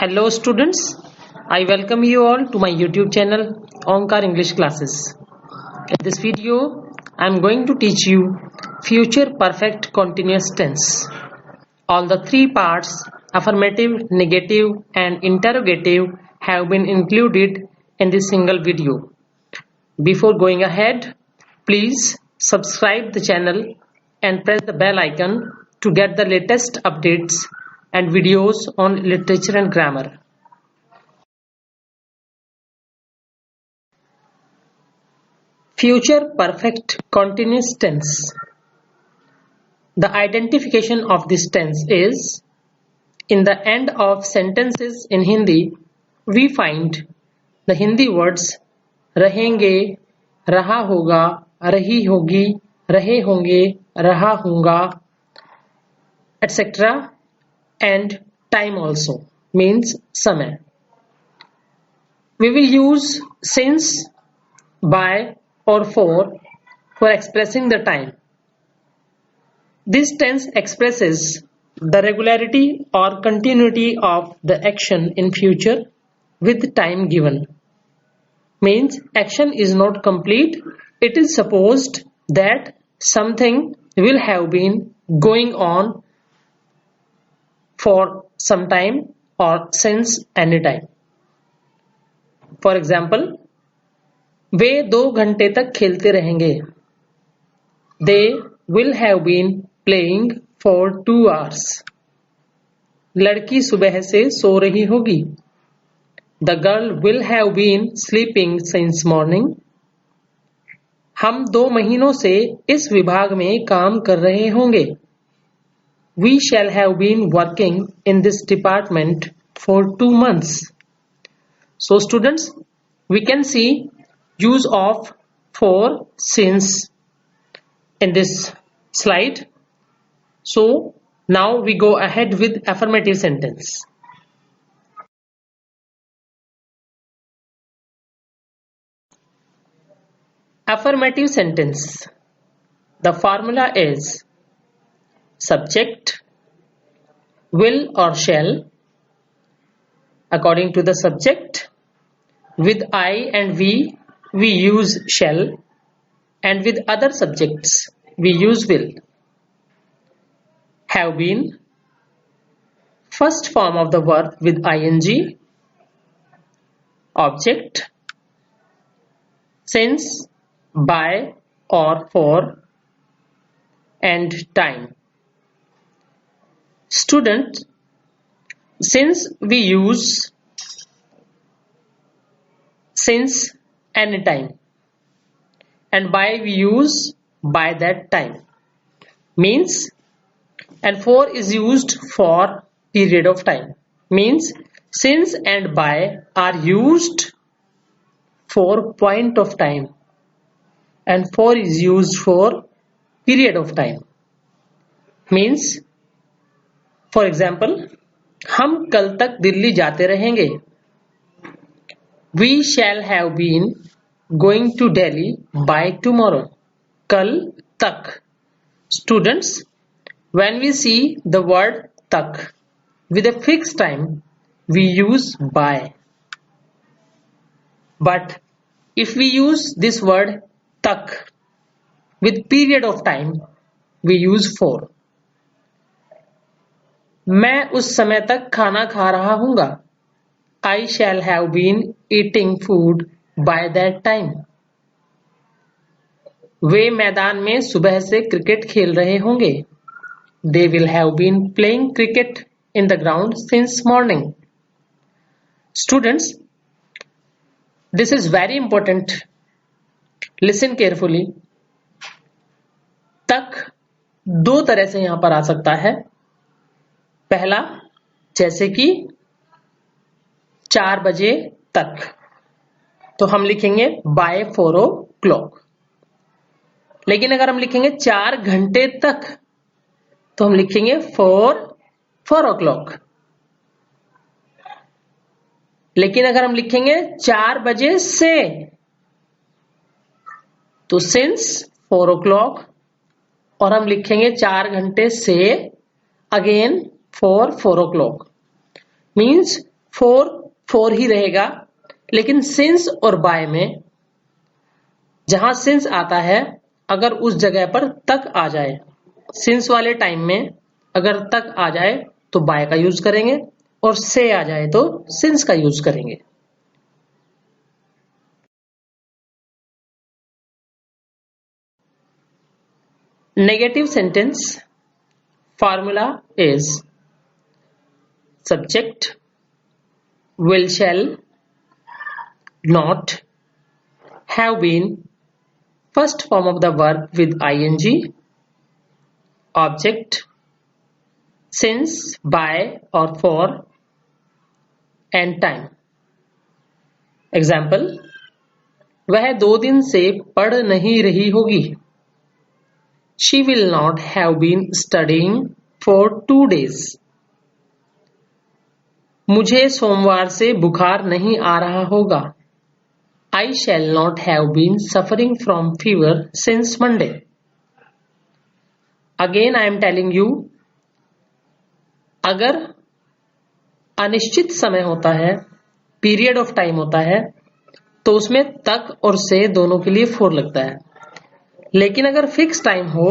Hello students, I welcome you all to my YouTube channel Onkar English Classes. In this video, I am going to teach you future perfect continuous tense. All the three parts, affirmative, negative and interrogative, have been included in this single video. Before going ahead, please subscribe the channel and press the bell icon to get the latest updates and videos on literature and grammar. Future perfect continuous tense. The identification of this tense is, in the end of sentences in Hindi, we find the Hindi words रहेंगे, रहा होगा, रही होगी, रहे होंगे, रहा होगा, etc. and time also means समय. We will use since, by or for expressing the time. This tense expresses the regularity or continuity of the action in future with time given. Means action is not complete. It is supposed that something will have been going on for some time or since any time. For example, वे 2 घंटे तक खेलते रहेंगे. They will have been playing for 2 hours. लड़की सुबह से सो रही होगी. The girl will have been sleeping since morning. हम 2 महीनों से इस विभाग में काम कर रहे होंगे. We shall have been working in this department for 2 months. So students, we can see use of for, since in this slide. So now we go ahead with affirmative sentence. Affirmative sentence. The formula is subject, will or shall, according to the subject. With I and we use shall, and with other subjects we use will. Have been, first form of the verb with ing, object, since, by or for, and time. Student, since we use since anytime, and by we use by that time, means, and for is used for period of time, means since and by are used for point of time and for is used for period of time. Means, for example, हम कल तक दिल्ली जाते रहेंगे. We shall have been going to Delhi by tomorrow. Kal tak. Students, when we see the word tak with a fixed time, we use by. But if we use this word tak with period of time, we use for. मैं उस समय तक खाना खा रहा हूँगा. I shall have been eating food by that time. वे मैदान में सुबह से क्रिकेट खेल रहे होंगे. They will have been playing cricket in the ground since morning. Students, this is very important. Listen carefully. तक 2 तरह से यहाँ पर आ सकता है. पहला, जैसे कि 4 बजे तक, तो हम लिखेंगे by 4 o'clock. लेकिन अगर हम लिखेंगे 4 घंटे तक, तो हम लिखेंगे for 4 o'clock. लेकिन अगर हम लिखेंगे 4 बजे से, तो since 4 o'clock, और हम लिखेंगे 4 घंटे से, again for 4 o'clock. Means four four ही रहेगा, लेकिन सिंस और बाय में जहां सिंस आता है, अगर उस जगह पर तक आ जाए, सिंस वाले टाइम में अगर तक आ जाए तो बाय का यूज करेंगे, और से आ जाए तो सिंस का यूज करेंगे। Negative sentence formula is subject, will, shall, not, have been, first form of the verb with ing, object, since, by or for, and time. Example, वह 2 दिन से पढ़ नहीं रही होगी। She will not have been studying for 2 days. मुझे सोमवार से बुखार नहीं आ रहा होगा। I shall not have been suffering from fever since Monday. Again I am telling you, अगर अनिश्चित समय होता है, पीरियड ऑफ टाइम होता है, तो उसमें तक और से दोनों के लिए फोर लगता है। लेकिन अगर फिक्स टाइम हो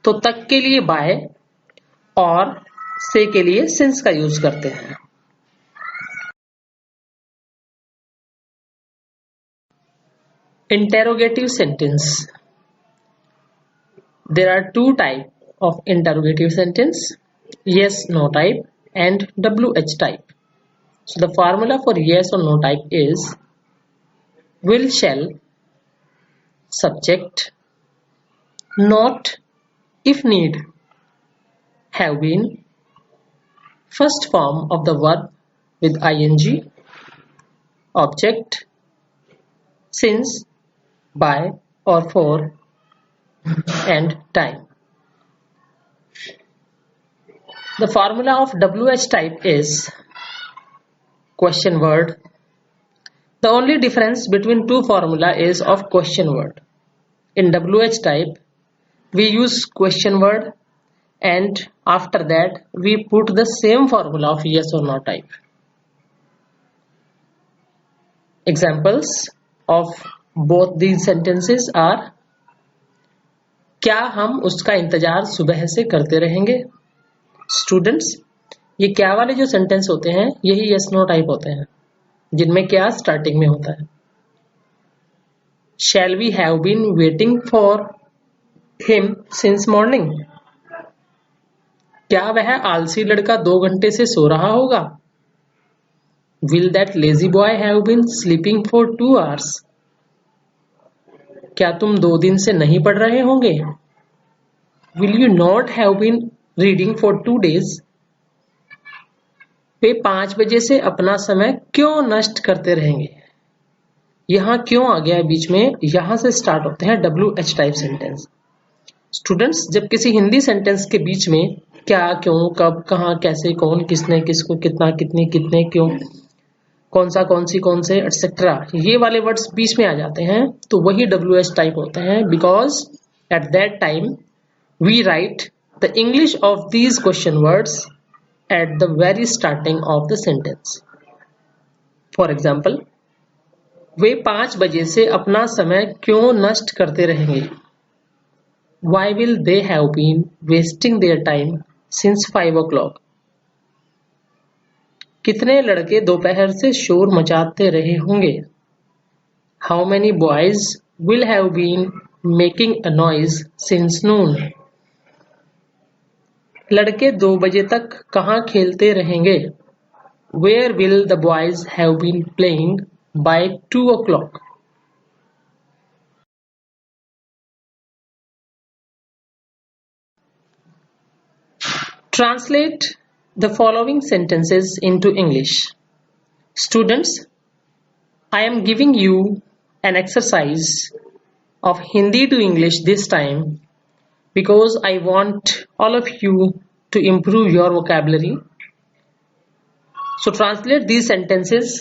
तो तक के लिए बाय और से के लिए सिंस का यूज करते हैं। Interrogative sentence. There are 2 types of interrogative sentence, yes no type and WH type. So the formula for yes or no type is will, shall, subject, not, if need, have been, first form of the verb with ing, object, since, by or for, and time. The formula of WH type is question word. The only difference between two formula is of question word. In WH type, we use question word, and after that we put the same formula of yes or no type. Examples of both these sentences are, क्या हम उसका इंतजार सुबह से करते रहेंगे? Students, ये क्या वाले जो सेंटेंस होते हैं यही यस नो टाइप होते हैं, जिनमें क्या स्टार्टिंग में होता है। Shall we have been waiting for him since morning? क्या वह आलसी लड़का 2 घंटे से सो रहा होगा? Will that lazy boy have been sleeping for 2 hours? क्या तुम 2 दिन से नहीं पढ़ रहे होंगे? Will you not have been reading for 2 days? वे 5 बजे से अपना समय क्यों नष्ट करते रहेंगे? यहां क्यों आ गया है बीच में, यहां से स्टार्ट होते हैं WH टाइप सेंटेंस। स्टूडेंट्स, जब किसी हिंदी सेंटेंस के बीच में क्या, क्यों, कब, कहां, कैसे, कौन, किसने, किसको, कितना, कितनी, कितने, क्यों, कौन सा, कौन सी, कौन से, एटसेट्रा, ये वाले वर्ड्स बीच में आ जाते हैं तो वही WH टाइप होते हैं, because at that time we write the English of these question words at the very starting of the sentence. For example, वे 5 बजे से अपना समय क्यों नष्ट करते रहेंगे? Why will they have been wasting their time since 5 o'clock? कितने लड़के दोपहर से शोर मचाते रहे होंगे? How many boys will have been making a noise since noon? लड़के 2 बजे तक कहाँ खेलते रहेंगे? Where will the boys have been playing by 2 o'clock? Translate the following sentences into English. Students, I am giving you an exercise of Hindi to English this time because I want all of you to improve your vocabulary. So translate these sentences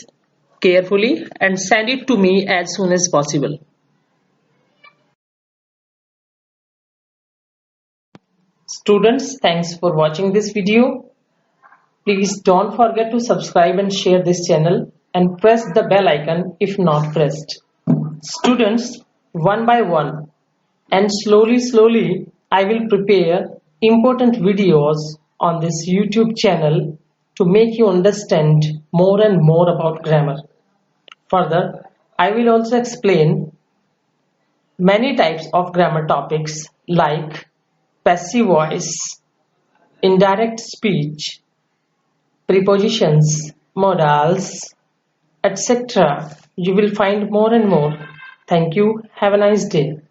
carefully and send it to me as soon as possible. Students, thanks for watching this video. Please don't forget to subscribe and share this channel and press the bell icon if not pressed. Students, one by one and slowly I will prepare important videos on this YouTube channel to make you understand more and more about grammar. Further, I will also explain many types of grammar topics like passive voice, indirect speech, prepositions, modals, etc. You will find more and more. Thank you. Have a nice day.